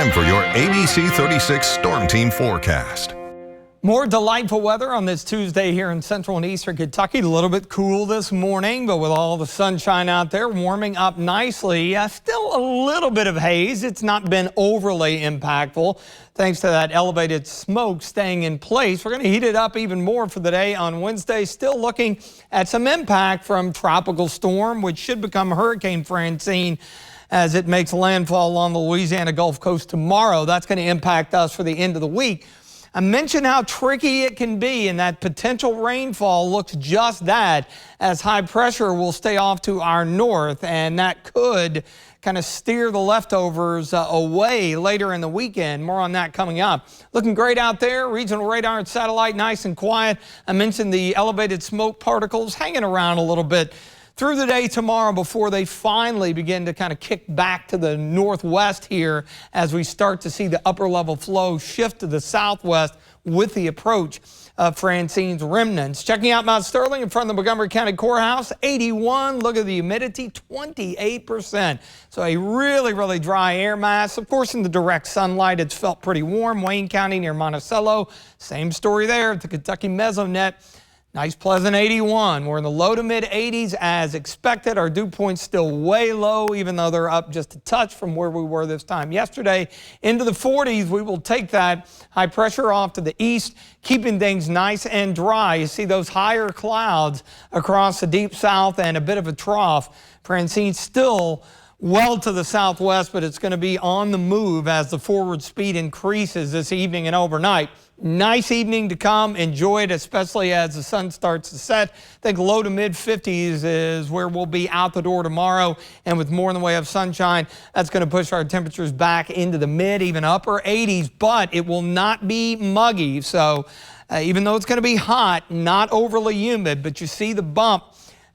Time for your ABC 36 Storm Team forecast. More delightful weather on this Tuesday here in central and eastern Kentucky. A little bit cool this morning, but with all the sunshine out there, warming up nicely. Still a little bit of haze. It's not been overly impactful thanks to that elevated smoke staying in place. We're going to heat it up even more for the day on Wednesday. Still looking at some impact from tropical storm, which should become Hurricane Francine as it makes landfall on the Louisiana Gulf Coast tomorrow. That's going to impact us for the end of the week. I mentioned how tricky it can be, and that potential rainfall looks just that, as high pressure will stay off to our north, and that could kind of steer the leftovers away later in the weekend. More on that coming up. Looking great out there. Regional radar and satellite nice and quiet. I mentioned the elevated smoke particles hanging around a little bit through the day tomorrow before they finally begin to kind of kick back to the northwest here as we start to see the upper level flow shift to the southwest with the approach of Francine's remnants. Checking out Mount Sterling in front of the Montgomery County Courthouse, 81. Look at the humidity, 28%. So a really dry air mass. Of course, in the direct sunlight, it's felt pretty warm. Wayne County near Monticello, same story there at the Kentucky Mesonet. Nice pleasant 81. We're in the low to mid 80s as expected. Our dew points still way low, even though they're up just a touch from where we were this time yesterday. Into the 40s, we will take that high pressure off to the east, keeping things nice and dry. You see those higher clouds across the deep south and a bit of a trough. Francine still well to the southwest, but it's going to be on the move as the forward speed increases this evening and overnight. Nice evening to come. Enjoy it, especially as the sun starts to set. I think low to mid 50s is where we'll be out the door tomorrow. And with more in the way of sunshine, that's going to push our temperatures back into the mid, even upper 80s. But it will not be muggy. So even though it's going to be hot, not overly humid, but you see the bump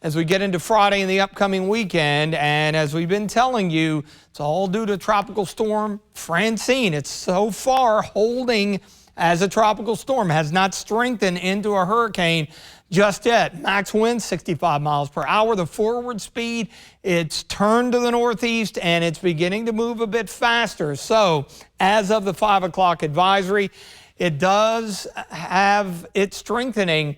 as we get into Friday and the upcoming weekend. And as we've been telling you, it's all due to Tropical Storm Francine. It's so far holding as a tropical storm, has not strengthened into a hurricane just yet. Max winds 65 miles per hour. The forward speed, it's turned to the northeast and it's beginning to move a bit faster. So as of the 5 o'clock advisory, it does have it strengthening.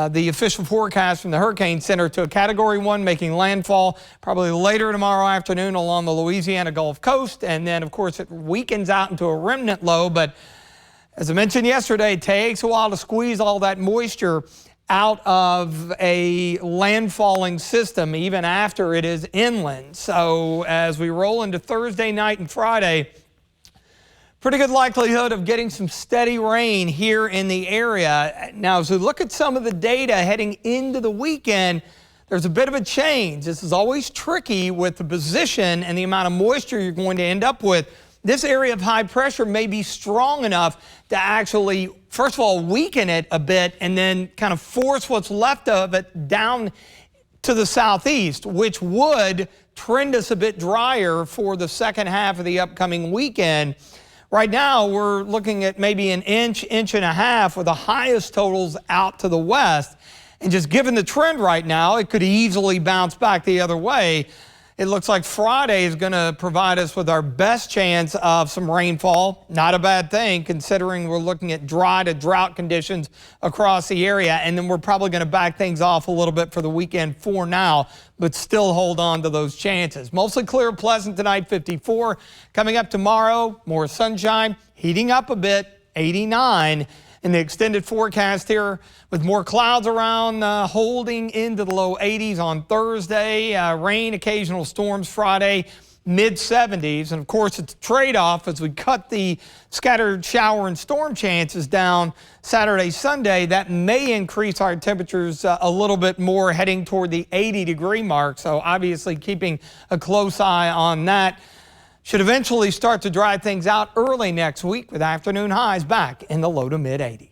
The official forecast from the Hurricane Center to a Category 1, making landfall probably later tomorrow afternoon along the Louisiana Gulf Coast. And then, of course, it weakens out into a remnant low. But as I mentioned yesterday, it takes a while to squeeze all that moisture out of a landfalling system, even after it is inland. So as we roll into Thursday night and Friday, pretty good likelihood of getting some steady rain here in the area. Now, as we look at some of the data heading into the weekend, there's a bit of a change. This is always tricky with the position and the amount of moisture you're going to end up with. This area of high pressure may be strong enough to actually, first of all, weaken it a bit and then kind of force what's left of it down to the southeast, which would trend us a bit drier for the second half of the upcoming weekend. Right now, we're looking at maybe an inch and a half with the highest totals out to the west. And just given the trend right now, it could easily bounce back the other way. It looks like Friday is going to provide us with our best chance of some rainfall. Not a bad thing, considering we're looking at dry to drought conditions across the area. And then we're probably going to back things off a little bit for the weekend for now, but still hold on to those chances. Mostly clear, pleasant tonight, 54. Coming up tomorrow, more sunshine, heating up a bit, 89. In the extended forecast here, with more clouds around, holding into the low 80s on Thursday. Rain, occasional storms Friday, mid 70s. And of course, it's a trade-off as we cut the scattered shower and storm chances down Saturday, Sunday. That may increase our temperatures a little bit more, heading toward the 80-degree mark. So obviously keeping a close eye on that. Should eventually start to dry things out early next week with afternoon highs back in the low to mid 80s.